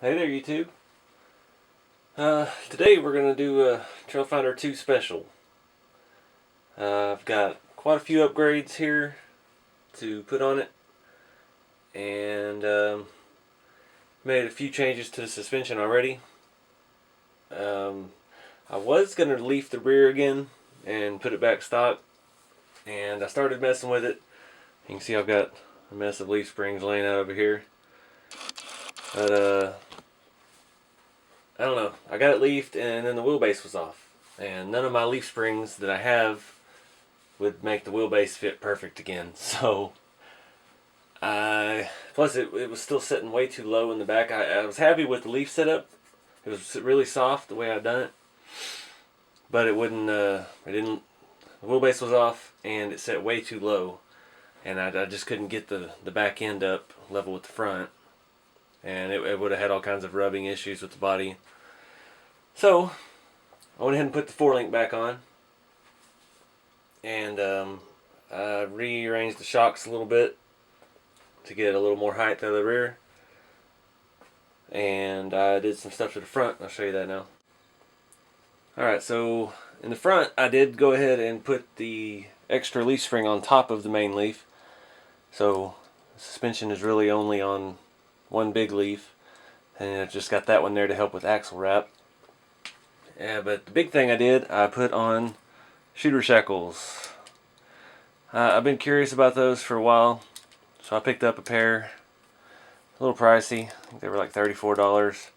Hey there, YouTube. Today we're going to do a Trailfinder 2 special. I've got quite a few upgrades here to put on it, and made a few changes to the suspension already. I was going to leaf the rear again and put it back stock, and I started messing with it. You can see I've got a mess of leaf springs laying out over here. But I don't know. I got it leafed and then the wheelbase was off. And none of my leaf springs that I have would make the wheelbase fit perfect again. So, plus it was still sitting way too low in the back. I was happy with the leaf setup. It was really soft the way I'd done it. But it wouldn't, the wheelbase was off and it set way too low. And I just couldn't get the back end up level with the front. And it would have had all kinds of rubbing issues with the body. So I went ahead and put the 4-link back on, and I rearranged the shocks a little bit to get a little more height out of the rear, and I did some stuff to the front. I'll show you that now. Alright, so in the front I did go ahead and put the extra leaf spring on top of the main leaf, so the suspension is really only on one big leaf, and I just got that one there to help with axle wrap. Yeah, but the big thing I put on shooter shackles. I've been curious about those for a while, so I picked up a pair. A little pricey. I think they were like $34.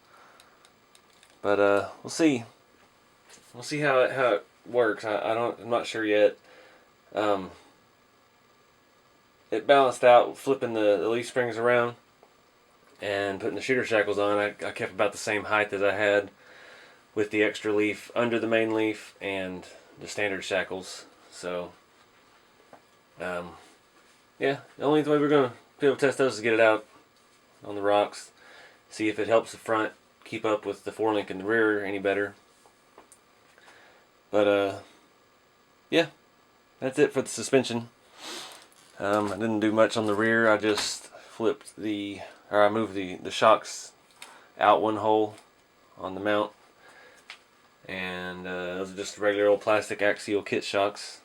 But we'll see. We'll see how it works. I'm not sure yet. It balanced out flipping the leaf springs around and putting the shooter shackles on. I kept about the same height as I had with the extra leaf under the main leaf and the standard shackles. So yeah, the only way we're going to be able to test those is get it out on the rocks, see if it helps the front keep up with the 4-link in the rear any better. But yeah, that's it for the suspension. I didn't do much on the rear. I just I moved the shocks out one hole on the mount, and those are just regular old plastic axial kit shocks,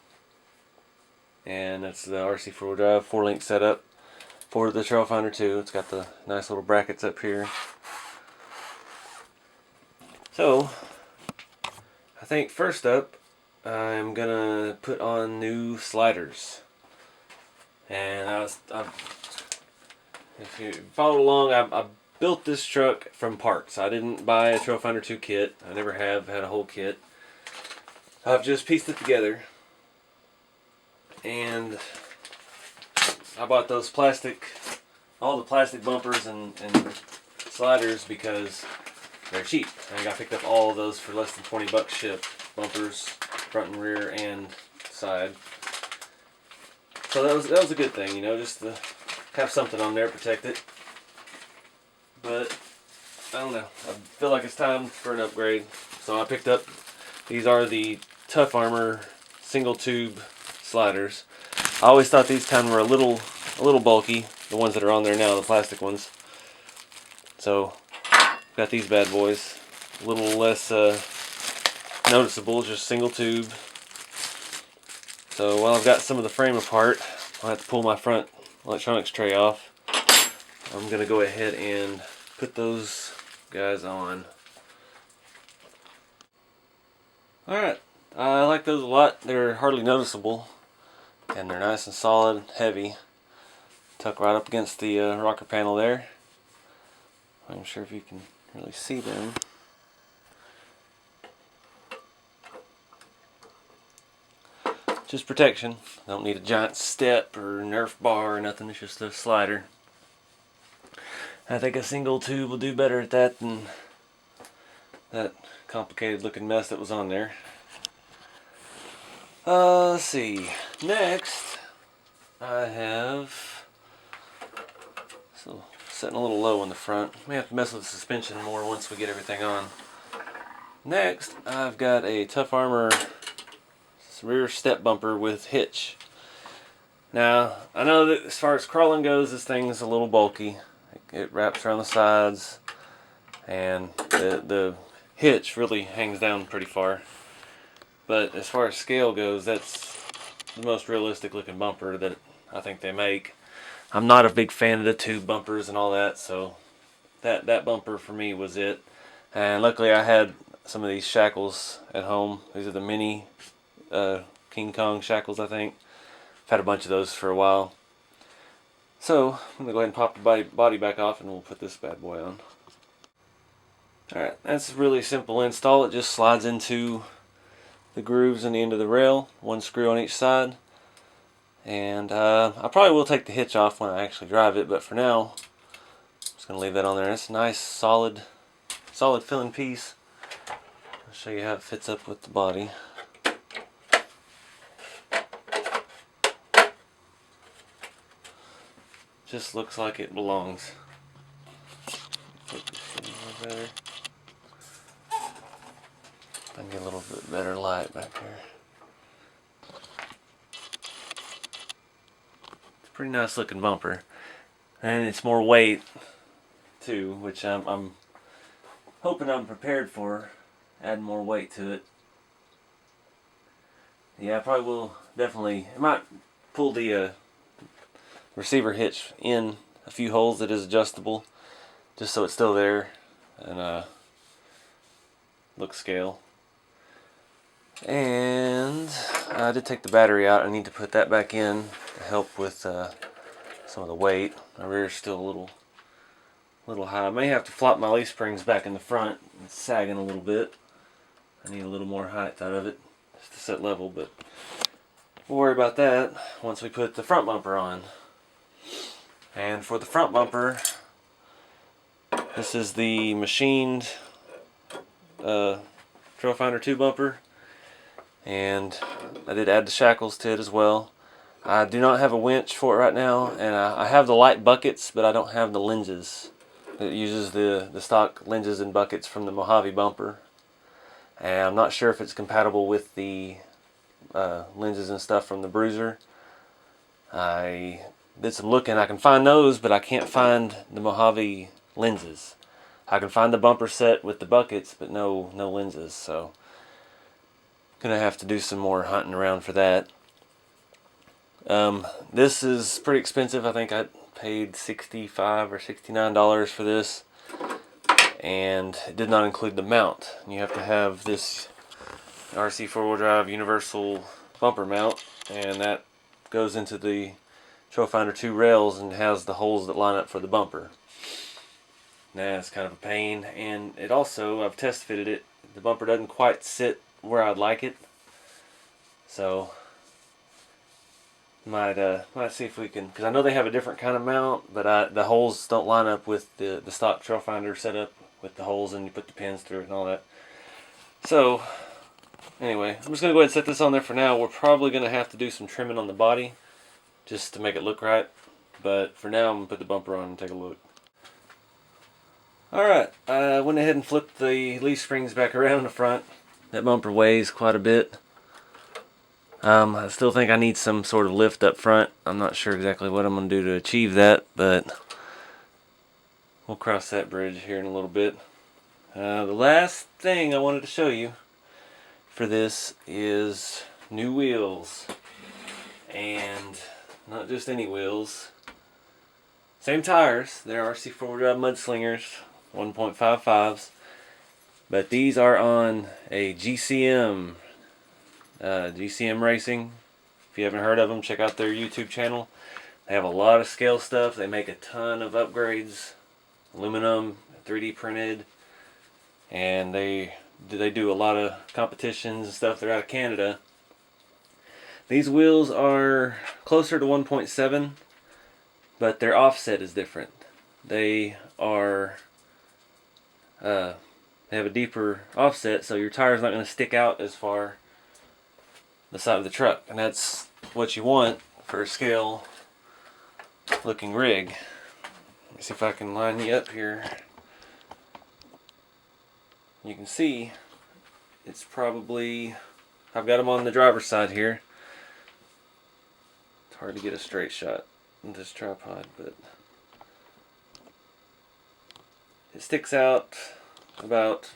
and that's the RC4wd 4-link setup for the Trailfinder 2. It's got the nice little brackets up here. So I think first up I'm gonna put on new sliders, and if you followed along, I built this truck from parts. I didn't buy a Trailfinder 2 kit. I never have had a whole kit. I've just pieced it together. And I bought all the plastic bumpers and sliders because they're cheap. I picked up all of those for less than 20 bucks shipped. Bumpers, front and rear and side. So that was a good thing, you know, just to have something on there to protect it. But I don't know, I feel like it's time for an upgrade, so I picked up, these are the Tough Armor single tube sliders. I always thought these kind were a little bulky, the ones that are on there now, the plastic ones. So got these bad boys, a little less noticeable, just single tube. So while I've got some of the frame apart, I'll have to pull my front electronics tray off. I'm going to go ahead and put those guys on. Alright, I like those a lot. They're hardly noticeable, and they're nice and solid, heavy. Tuck right up against the rocker panel there. I'm sure if you can really see them. Just protection. Don't need a giant step or Nerf bar or nothing. It's just a slider. I think a single tube will do better at that than that complicated looking mess that was on there. Let's see. Next, I have, so setting a little low in the front. May have to mess with the suspension more once we get everything on. Next, I've got a Tough Armor rear step bumper with hitch. Now, I know that as far as crawling goes, this thing is a little bulky. It wraps around the sides. and the hitch really hangs down pretty far. But as far as scale goes, that's the most realistic looking bumper that I think they make. I'm not a big fan of the tube bumpers and all that, so that bumper for me was it. And luckily I had some of these shackles at home. These are the mini King Kong shackles, I think. I've had a bunch of those for a while. So I'm going to go ahead and pop the body back off, and we'll put this bad boy on. Alright, that's a really simple install. It just slides into the grooves in the end of the rail, one screw on each side. And I probably will take the hitch off when I actually drive it, but for now I'm just going to leave that on there. It's a nice solid filling piece. I'll show you how it fits up with the body. Just looks like it belongs. Focus a little better. I can get a little bit better light back here. It's a pretty nice looking bumper, and it's more weight too, which I'm hoping I'm prepared for. Add more weight to it. Yeah, I probably will definitely. I might pull the receiver hitch in a few holes that is adjustable, just so it's still there and looks scale. And I did take the battery out. I need to put that back in to help with some of the weight. My rear is still a little high. I may have to flop my leaf springs back in the front. It's sagging a little bit. I need a little more height out of it just to set level, but we'll worry about that once we put the front bumper on. And for the front bumper, this is the machined Trailfinder 2 bumper, and I did add the shackles to it as well. I do not have a winch for it right now, and I have the light buckets, but I don't have the lenses. It uses the stock lenses and buckets from the Mojave bumper, and I'm not sure if it's compatible with the lenses and stuff from the Bruiser. I did some looking. I can find those, but I can't find the Mojave lenses. I can find the bumper set with the buckets, but no lenses, so gonna have to do some more hunting around for that. This is pretty expensive. I think I paid $65 or $69 for this, and it did not include the mount. You have to have this RC4 drive universal bumper mount, and that goes into the Trailfinder 2 rails and has the holes that line up for the bumper. That's kind of a pain, and it also, I've test fitted it, the bumper doesn't quite sit where I'd like it, so might see if we can, because I know they have a different kind of mount, but the holes don't line up with the stock Trailfinder setup with the holes, and you put the pins through it and all that. So anyway, I'm just going to go ahead and set this on there for now. We're probably going to have to do some trimming on the body just to make it look right, but for now I'm going to put the bumper on and take a look. Alright, I went ahead and flipped the leaf springs back around in the front. That bumper weighs quite a bit. I still think I need some sort of lift up front. I'm not sure exactly what I'm going to do to achieve that, but we'll cross that bridge here in a little bit. The last thing I wanted to show you for this is new wheels. And not just any wheels. Same tires. They're RC4wd Mudslingers 1.55s. But these are on a GCM. GCM Racing. If you haven't heard of them, check out their YouTube channel. They have a lot of scale stuff. They make a ton of upgrades. Aluminum, 3D printed. And they do a lot of competitions and stuff. They're out of Canada. These wheels are closer to 1.7, but their offset is different. They are they have a deeper offset, so your tire's not going to stick out as far the side of the truck, and that's what you want for a scale looking rig. Let me see if I can line you up here. You can see it's probably, I've got them on the driver's side here. It's hard to get a straight shot in this tripod, but it sticks out about,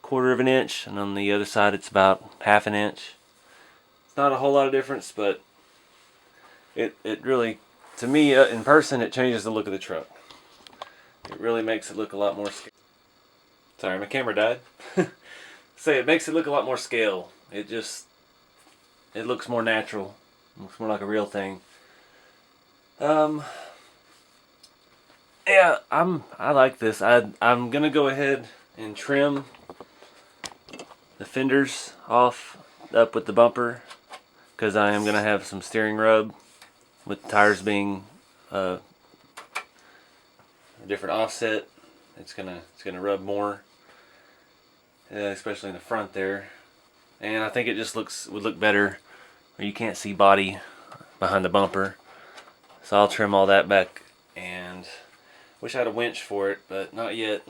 quarter of an inch, and on the other side it's about half an inch. It's not a whole lot of difference, but it really, to me, in person, it changes the look of the truck. It really makes it look a lot more scale. Sorry, my camera died. It makes it look a lot more scale. It looks more natural. It looks more like a real thing. Yeah, I like this. I'm gonna go ahead and trim the fenders off up with the bumper, because I am gonna have some steering rub with the tires being a different offset. It's gonna rub more, especially in the front there. And I think it just would look better where you can't see body behind the bumper. So I'll trim all that back, and wish I had a winch for it, but not yet.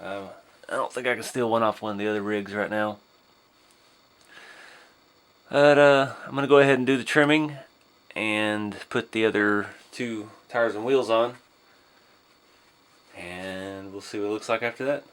I don't think I can steal one off one of the other rigs right now. But I'm going to go ahead and do the trimming and put the other 2 tires and wheels on, and we'll see what it looks like after that.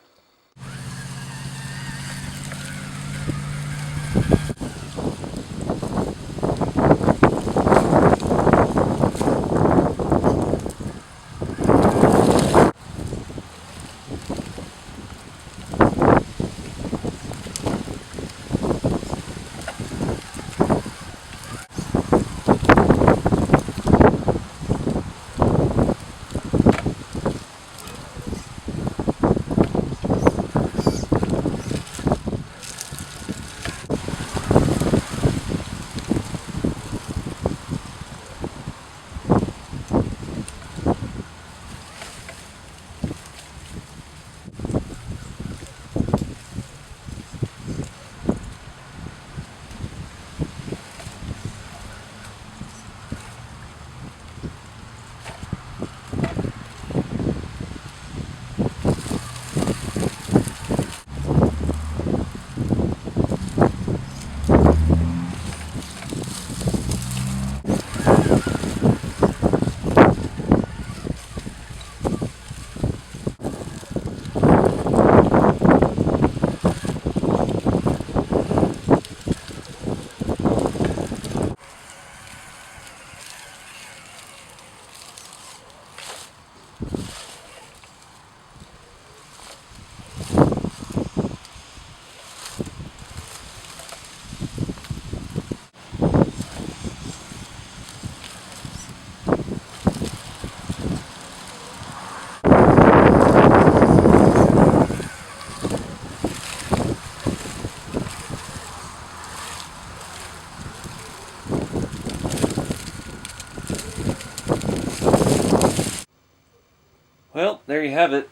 Well, there you have it.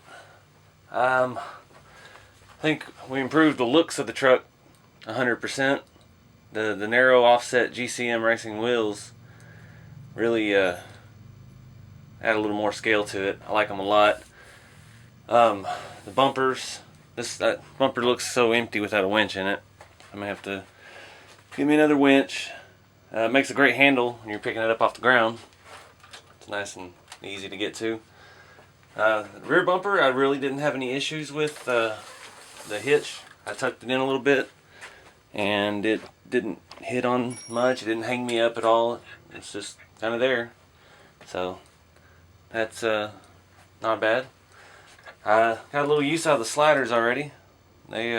I think we improved the looks of the truck 100%. The narrow offset GCM racing wheels really add a little more scale to it. I like them a lot. The bumpers, that bumper looks so empty without a winch in it. I'm gonna have to give me another winch. It makes a great handle when you're picking it up off the ground. It's nice and easy to get to. The rear bumper, I really didn't have any issues with the hitch. I tucked it in a little bit, and it didn't hit on much. It didn't hang me up at all. It's just kind of there. So that's not bad. I got a little use out of the sliders already. They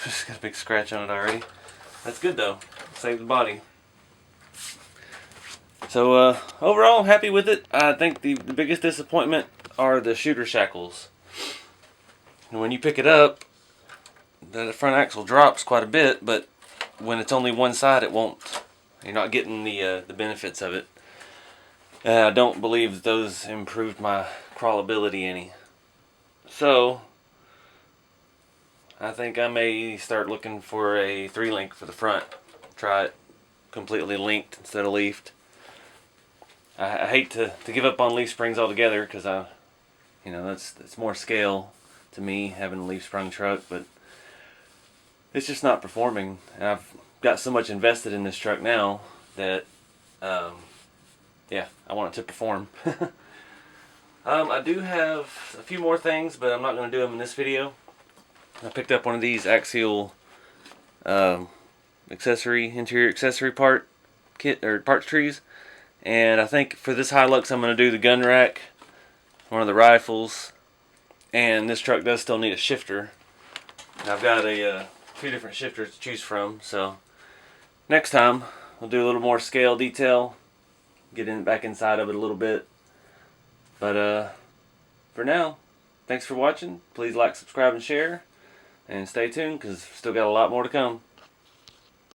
just got a big scratch on it already. That's good though. Saved the body. So overall, I'm happy with it. I think the biggest disappointment are the shooter shackles. And when you pick it up, the front axle drops quite a bit, but when it's only one side, it won't. You're not getting the benefits of it. I don't believe those improved my crawlability any. So I think I may start looking for a 3-link for the front. Try it completely linked instead of leafed. I hate to give up on leaf springs altogether, because it's more scale to me having a leaf sprung truck, but it's just not performing. And I've got so much invested in this truck now that yeah, I want it to perform. I do have a few more things, but I'm not going to do them in this video. I picked up one of these axial interior accessory part kit or parts trees, and I think for this Hilux I'm going to do the gun rack, one of the rifles, and this truck does still need a shifter. I've got a few different shifters to choose from, so next time we'll do a little more scale detail, get back inside of it a little bit. But for now, thanks for watching. Please like, subscribe, and share, and stay tuned because still got a lot more to come.